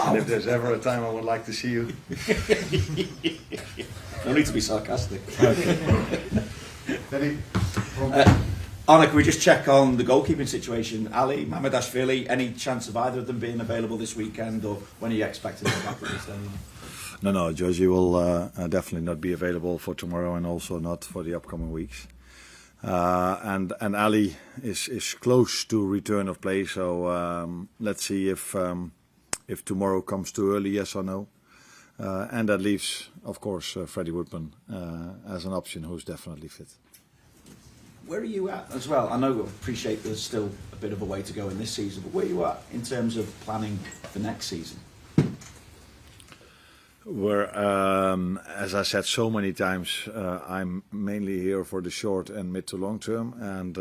And if there's ever a time I would like to see you. No need to be sarcastic. Ready? Arne, can we just check on the goalkeeping situation? Ali, Mohamed, any chance of either of them being available this weekend, or when are you expecting them back at this time? No, Georgie will definitely not be available for tomorrow and also not for the upcoming weeks. And Ali is close to return of play, so let's see if tomorrow comes too early, yes or no. And that leaves, of course, Freddie Woodman as an option who's definitely fit. Where are you at as well? I know, appreciate there's still a bit of a way to go in this season, but where are you at in terms of planning for next season? Where, as I said so many times, I'm mainly here for the short and mid to long term, and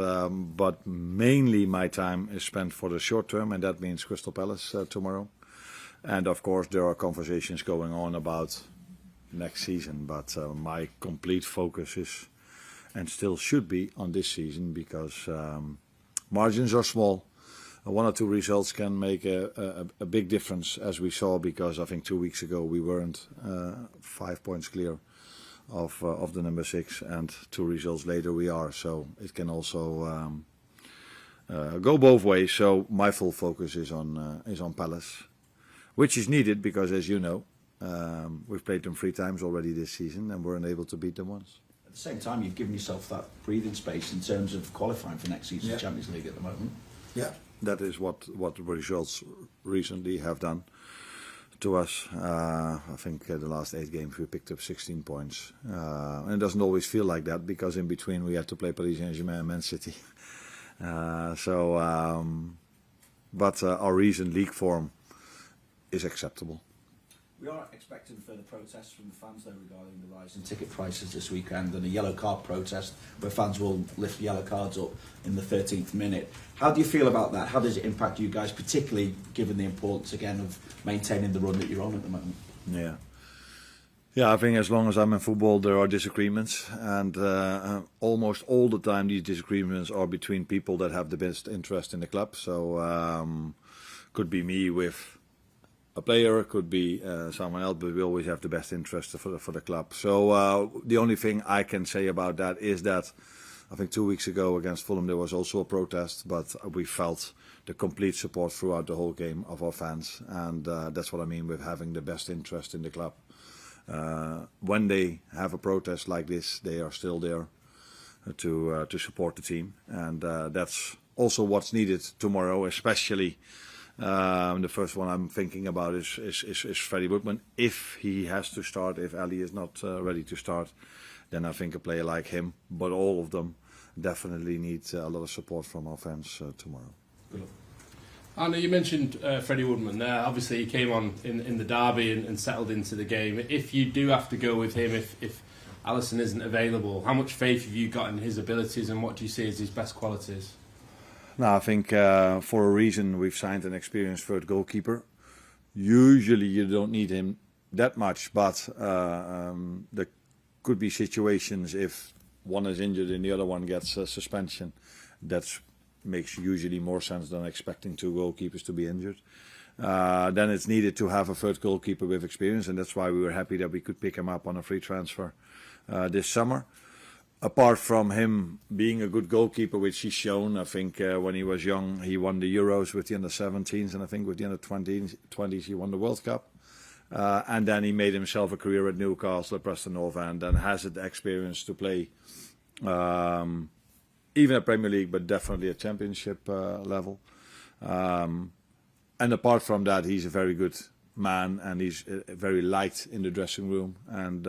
but mainly my time is spent for the short term, and that means Crystal Palace tomorrow. And of course, there are conversations going on about next season, but my complete focus is, and still should be, on this season, because margins are small. One or two results can make a big difference, as we saw, because I think 2 weeks ago we weren't 5 points clear of the number 6, and 2 results later we are. So it can also go both ways. So my full focus is on Palace, which is needed because, as you know, we've played them 3 times already this season and we're unable to beat them once. At the same time, you've given yourself that breathing space in terms of qualifying for next season's Champions League at the moment. Yeah, that is what the results recently have done to us. I think the last 8 games we picked up 16 points. And it doesn't always feel like that because in between we had to play Paris Saint-Germain and Man City. But our recent league form is acceptable. We are expecting further protests from the fans, though, regarding the rise in ticket prices this weekend, and a yellow card protest where fans will lift yellow cards up in the 13th minute. How do you feel about that? How does it impact you guys, particularly given the importance, again, of maintaining the run that you're on at the moment? Yeah, I think as long as I'm in football, there are disagreements, and almost all the time these disagreements are between people that have the best interest in the club. So could be me with a player, could be someone else, but we always have the best interest for the club. So the only thing I can say about that is that I think 2 weeks ago against Fulham there was also a protest, but we felt the complete support throughout the whole game of our fans, and that's what I mean with having the best interest in the club. When they have a protest like this, they are still there to support the team, and that's also what's needed tomorrow, especially. The first one I'm thinking about is Freddie Woodman. If he has to start, if Ali is not ready to start, then I think a player like him, but all of them definitely need a lot of support from our fans tomorrow. Good luck. Arne, you mentioned Freddie Woodman there. Obviously, he came on in the derby and settled into the game. If you do have to go with him, if Alisson isn't available, how much faith have you got in his abilities, and what do you see as his best qualities? No, I think for a reason we've signed an experienced third goalkeeper. Usually you don't need him that much, but there could be situations if one is injured and the other one gets a suspension. That makes usually more sense than expecting 2 goalkeepers to be injured. Then it's needed to have a third goalkeeper with experience, and that's why we were happy that we could pick him up on a free transfer this summer. Apart from him being a good goalkeeper, which he's shown, I think when he was young, he won the Euros with the under-17s, and I think with the under-20s he won the World Cup. And then he made himself a career at Newcastle, at Preston North End, and has the experience to play even at Premier League, but definitely at Championship level. And apart from that, he's a very good man, and he's very light in the dressing room, and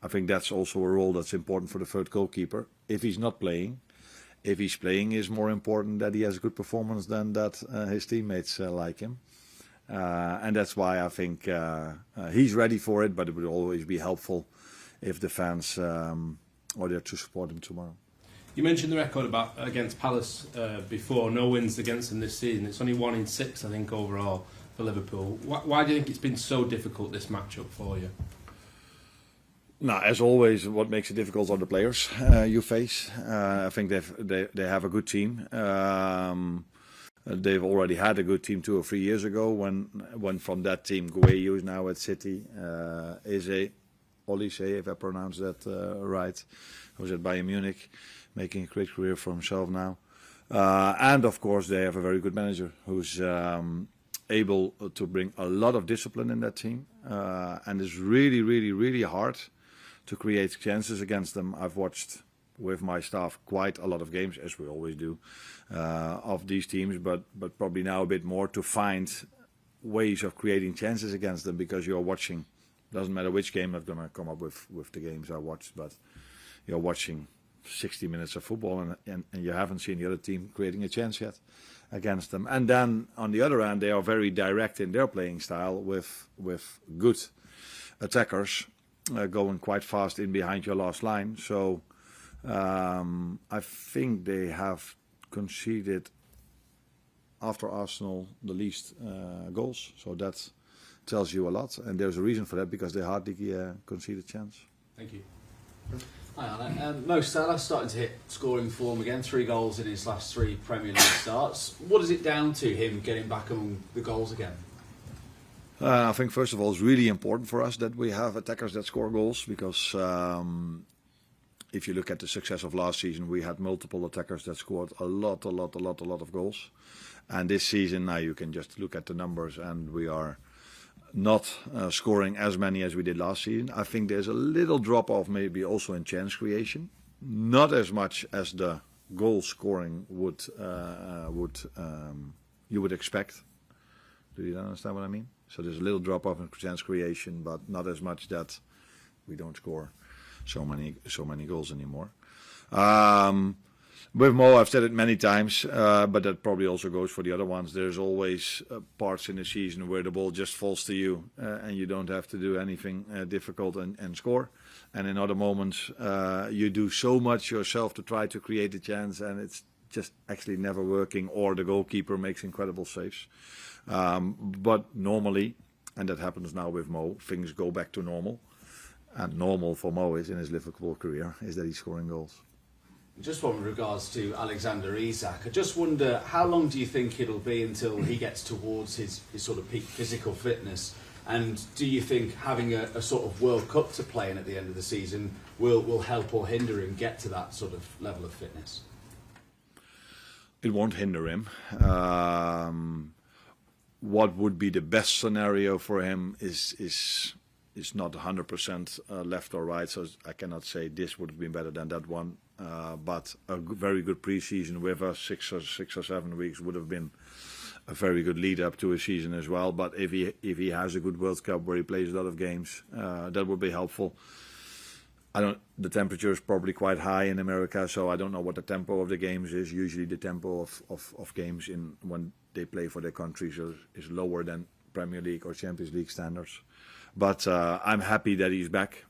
I think that's also a role that's important for the third goalkeeper. If he's not playing, if he's playing, is more important that he has a good performance than that his teammates like him. And that's why I think he's ready for it, but it would always be helpful if the fans are there to support him tomorrow. You mentioned the record against Palace before, no wins against them this season. It's only 1 in 6, I think, overall for Liverpool. Why do you think it's been so difficult, this matchup, for you? No, as always, what makes it difficult are the players you face. I think they have a good team. They've already had a good team 2 or 3 years ago when from that team Gueye, who's now at City, Olise, if I pronounce that right, who's at Bayern Munich, making a great career for himself now. And of course they have a very good manager who's able to bring a lot of discipline in that team, and it's really, really, really hard to create chances against them. I've watched with my staff quite a lot of games, as we always do, of these teams, but probably now a bit more to find ways of creating chances against them, because you're watching, doesn't matter which game. I'm not going to come up with the games I watched, but you're watching 60 minutes of football and you haven't seen the other team creating a chance yet against them. And then on the other hand, they are very direct in their playing style with good attackers going quite fast in behind your last line. So I think they have conceded, after Arsenal, the least goals. So that tells you a lot, and there's a reason for that, because they hardly concede a chance. Thank you. Hi Arne. Mo Salah starting to hit scoring form again, 3 goals in his last 3 Premier League starts. What is it down to him getting back among the goals again? I think first of all it's really important for us that we have attackers that score goals, because if you look at the success of last season, we had multiple attackers that scored a lot of goals. And this season, now you can just look at the numbers, and we are not scoring as many as we did last season. I think there's a little drop off maybe also in chance creation, not as much as the goal scoring would you would expect. Do you understand what I mean? So there's a little drop off in chance creation, but not as much that we don't score so many goals anymore. With Mo, I've said it many times, but that probably also goes for the other ones. There's always parts in the season where the ball just falls to you and you don't have to do anything difficult and score. And in other moments, you do so much yourself to try to create a chance, and it's just actually never working, or the goalkeeper makes incredible saves. But normally, and that happens now with Mo, things go back to normal. And normal for Mo is, in his Liverpool career, is that he's scoring goals. Just one with regards to Alexander-Isak, I just wonder, how long do you think it'll be until he gets towards his sort of peak physical fitness? And do you think having a sort of World Cup to play in at the end of the season will help or hinder him get to that sort of level of fitness? It won't hinder him. What would be the best scenario for him is not 100% left or right, so I cannot say this would have been better than that one. But a very good pre-season with us, 6 or 7 weeks, would have been a very good lead up to a season as well. But if he has a good World Cup where he plays a lot of games, that would be helpful. The temperature is probably quite high in America, so I don't know what the tempo of the games is. Usually the tempo of games when they play for their countries is lower than Premier League or Champions League standards. But I'm happy that he's back.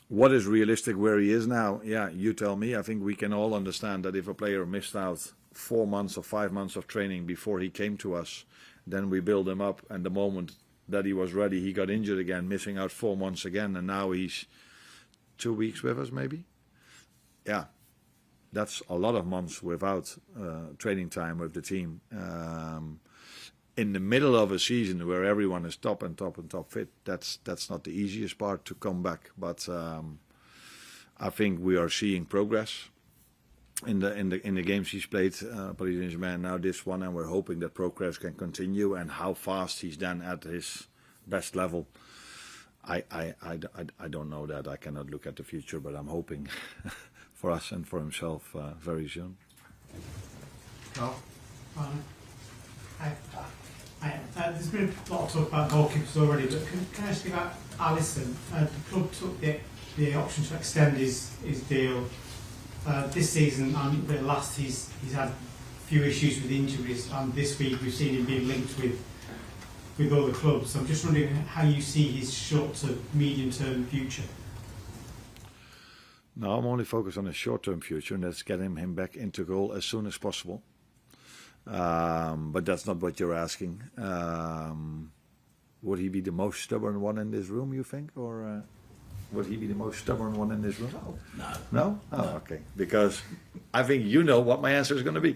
What is realistic where he is now? Yeah, you tell me. I think we can all understand that if a player missed out 4 months or 5 months of training before he came to us, then we build him up, and the moment that he was ready, he got injured again, missing out 4 months again, and now he's 2 weeks with us maybe. Yeah, that's a lot of months without training time with the team. In the middle of a season where everyone is top fit, that's not the easiest part to come back. But I think we are seeing progress in the games he's played. Paris Saint-Germain, now this one, and we're hoping that progress can continue. And how fast he's then at his best level, I don't know that. I cannot look at the future, but I'm hoping for us and for himself very soon. There's been a lot of talk about goalkeepers already, but can I ask you about Alisson? The club took the option to extend his deal this season, and last he's had a few issues with injuries, and this week we've seen him being linked with other clubs. So I'm just wondering how you see his short to medium term future. No, I'm only focused on his short-term future, and that's getting him back into goal as soon as possible. But that's not what you're asking. Would he be the most stubborn one in this room, you think? Or would he be the most stubborn one in this room? No. No? Oh, okay. Because I think you know what my answer is going to be.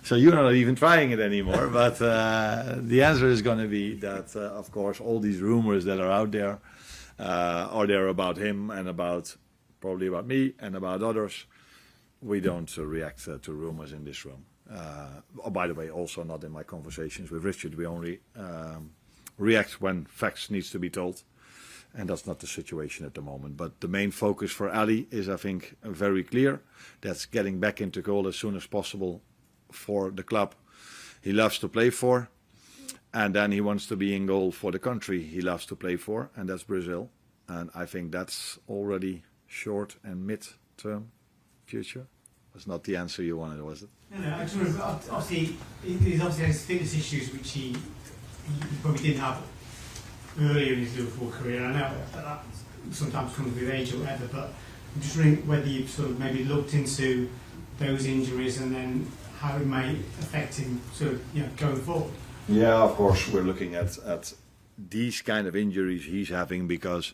So you're not even trying it anymore. But the answer is going to be that, of course, all these rumors that are out there are there about him and probably about me and about others. We don't react to rumors in this room. By the way, also not in my conversations with Richard. We only react when facts needs to be told. And that's not the situation at the moment. But the main focus for Ali is, I think, very clear. That's getting back into goal as soon as possible for the club he loves to play for. And then he wants to be in goal for the country he loves to play for, and that's Brazil. And I think that's already short and mid-term future. That's not the answer you wanted, was it? No, I just remember, obviously, he's obviously has fitness issues which he probably didn't have earlier in his Liverpool career. I know that sometimes comes with age or whatever, but I'm just wondering whether you've sort of maybe looked into those injuries and then how it may affect him sort of, going forward. Yeah, of course, we're looking at these kind of injuries he's having because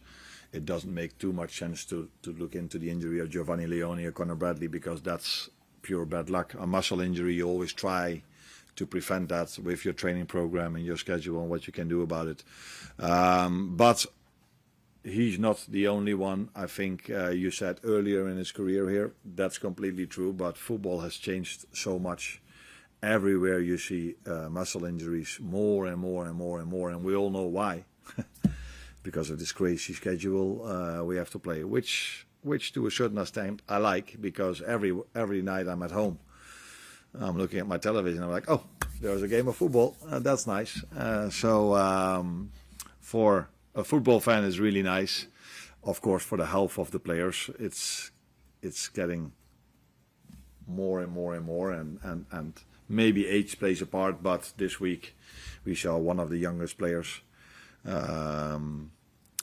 it doesn't make too much sense to look into the injury of Giovanni Leone or Conor Bradley because that's pure bad luck. A muscle injury, you always try to prevent that with your training program and your schedule and what you can do about it. But he's not the only one. I think you said earlier in his career here, that's completely true, but football has changed so much. Everywhere you see muscle injuries more and more and more and more, and we all know why. Because of this crazy schedule we have to play, which to a certain extent I like, because every night I'm at home, I'm looking at my television, I'm like, oh, there's a game of football, that's nice. So for a football fan it's really nice. Of course, for the health of the players, it's getting more and more and more, and maybe age plays a part, but this week we saw one of the youngest players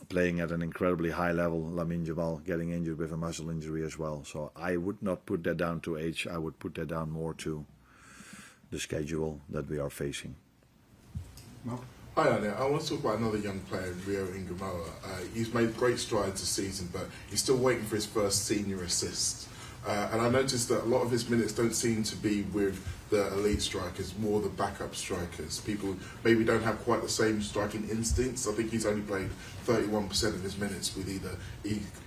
playing at an incredibly high level, Lamine Jamal, getting injured with a muscle injury as well. So I would not put that down to age, I would put that down more to the schedule that we are facing. Hi Arne, I want to talk about another young player, Rio Ingamoa. He's made great strides this season, but he's still waiting for his first senior assist. And I noticed that a lot of his minutes don't seem to be with the elite strikers, more the backup strikers. People maybe don't have quite the same striking instincts. I think he's only played 31% of his minutes with either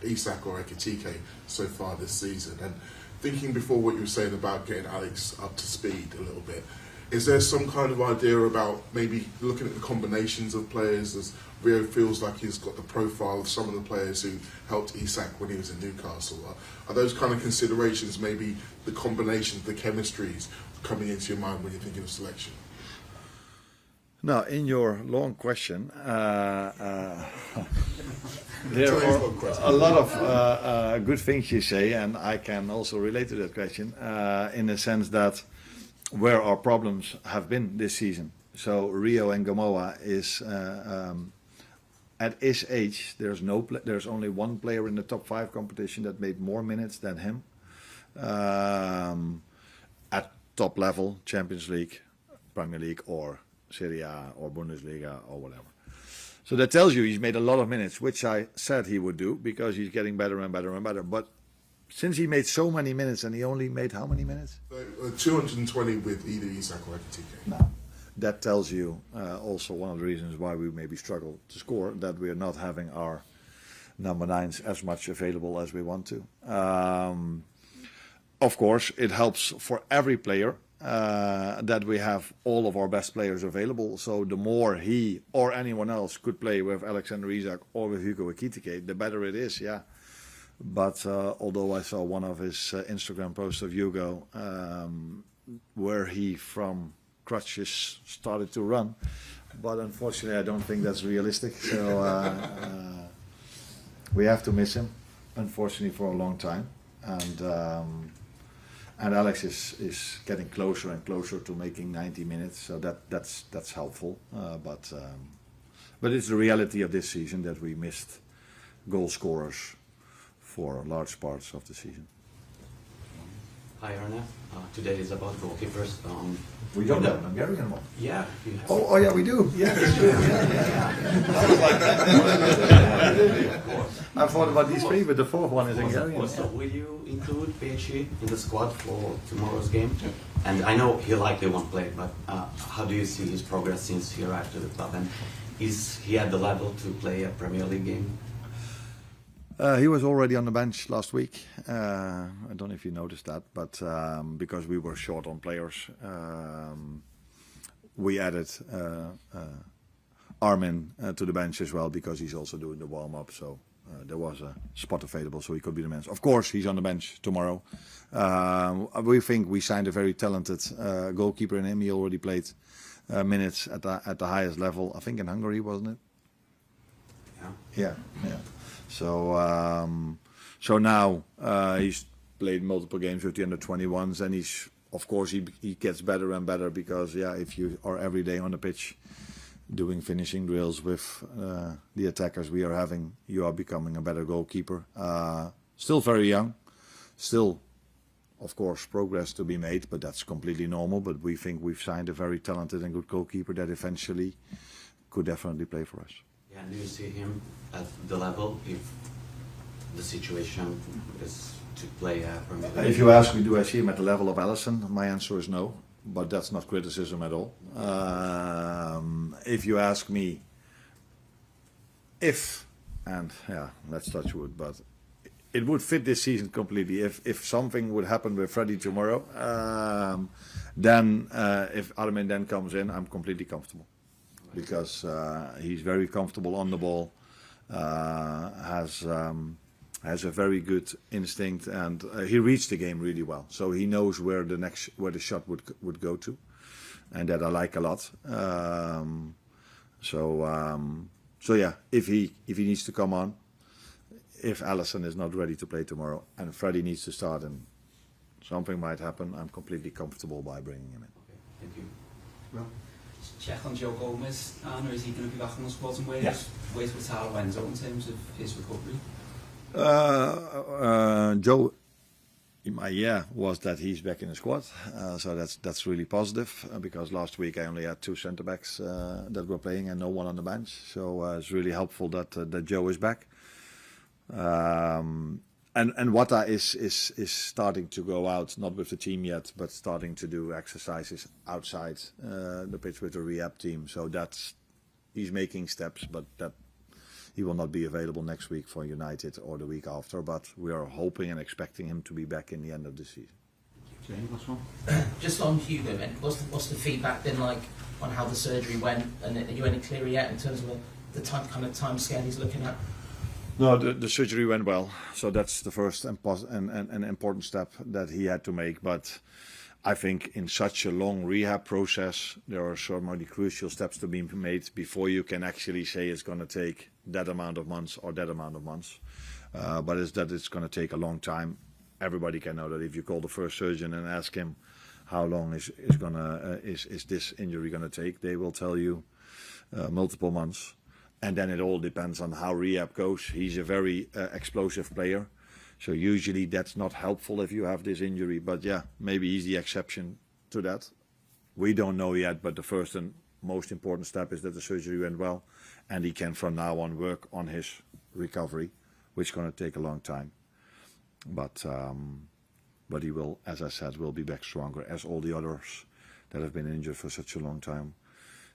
Isak or Ekitike so far this season. And thinking before what you were saying about getting Alex up to speed a little bit, is there some kind of idea about maybe looking at the combinations of players, as Rio feels like he's got the profile of some of the players who helped Isak when he was in Newcastle? Are those kind of considerations, maybe the combinations, the chemistries, coming into your mind when you're thinking of selection? Now, in your long question, there are a lot of good things you say, and I can also relate to that question in the sense that where our problems have been this season. So Rio Ingamoa is at his age. There's only one player in the top 5 competition that made more minutes than him at top level, Champions League, Premier League, or Serie A, or Bundesliga, or whatever. So that tells you he's made a lot of minutes, which I said he would do because he's getting better and better and better. But since he made so many minutes, and he only made how many minutes? 220 with either Isak or Ekitike. No. That tells you also one of the reasons why we maybe struggle to score, that we are not having our number 9s as much available as we want to. Of course, it helps for every player that we have all of our best players available. So the more he or anyone else could play with Alexander-Arnold or with Hugo Ekitike, the better it is, yeah. But although I saw one of his Instagram posts of Hugo where he from crutches started to run, but unfortunately I don't think that's realistic. So we have to miss him, unfortunately, for a long time. And Alex is getting closer and closer to making 90 minutes, so that's helpful. But it's the reality of this season that we missed goal scorers for large parts of the season. Hi Arne. Today is about goalkeepers. We don't have an Hungarian one. Yeah, you have. Oh yeah, we do. Yeah, it's true. I thought about these three, but the fourth one is Hungarian. So will you include Pecci in the squad for tomorrow's game? And I know he likely won't play, but how do you see his progress since he arrived to the club? And is he at the level to play a Premier League game? He was already on the bench last week. I don't know if you noticed that, but because we were short on players, we added Arne to the bench as well because he's also doing the warm-up. So there was a spot available, so he could be the bench. Of course, he's on the bench tomorrow. We think we signed a very talented goalkeeper in him. He already played minutes at the highest level. I think in Hungary, wasn't it? Yeah. So now he's played multiple games with the under-21s, and he's, of course, he gets better and better because if you are every day on the pitch doing finishing drills with the attackers we are having, you are becoming a better goalkeeper. Still very young, still, of course, progress to be made, but that's completely normal. But we think we've signed a very talented and good goalkeeper that eventually could definitely play for us. Yeah, do you see him at the level if the situation is to play a Premier League? If you ask me, do I see him at the level of Alisson? My answer is no, but that's not criticism at all. If you ask me if, and let's touch wood, but it would fit this season completely. If something would happen with Freddie tomorrow, then if Arne then comes in, I'm completely comfortable. Because he's very comfortable on the ball, has a very good instinct, and he reads the game really well. So he knows where the shot would go to, and that I like a lot. So yeah, if he needs to come on, if Alisson is not ready to play tomorrow, and Freddie needs to start, and something might happen, I'm completely comfortable by bringing him in. Okay, thank you. Well. Check on Joe Gomez. Arne, is he going to be back on the squad? And where's Witala Wenzo in terms of his recovery? Joe, was that he's back in the squad. So that's really positive because last week I only had 2 centre backs that were playing and no one on the bench. So it's really helpful that Joe is back. And Wata is starting to go out, not with the team yet, but starting to do exercises outside the pitch with the rehab team. So he's making steps, but that he will not be available next week for United or the week after. But we are hoping and expecting him to be back in the end of the season. Jane, what's wrong? Just on Hugo, then, what's the feedback been like on how the surgery went? And are you any clearer yet in terms of the kind of time scale he's looking at? No, the surgery went well, so that's the first and important step that he had to make. But I think in such a long rehab process, there are so many crucial steps to be made before you can actually say it's going to take that amount of months or that amount of months. But it's going to take a long time. Everybody can know that if you call the first surgeon and ask him how long is this injury going to take, they will tell you multiple months. And then it all depends on how rehab goes. He's a very explosive player. So usually that's not helpful if you have this injury. But yeah, maybe he's the exception to that. We don't know yet, but the first and most important step is that the surgery went well. And he can from now on work on his recovery, which is going to take a long time. But he will, as I said, will be back stronger as all the others that have been injured for such a long time.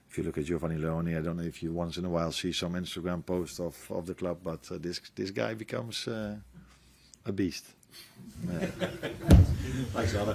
If you look at Giovanni Leoni, I don't know if you once in a while see some Instagram posts of the club, but this guy becomes a beast. Thanks, Arne.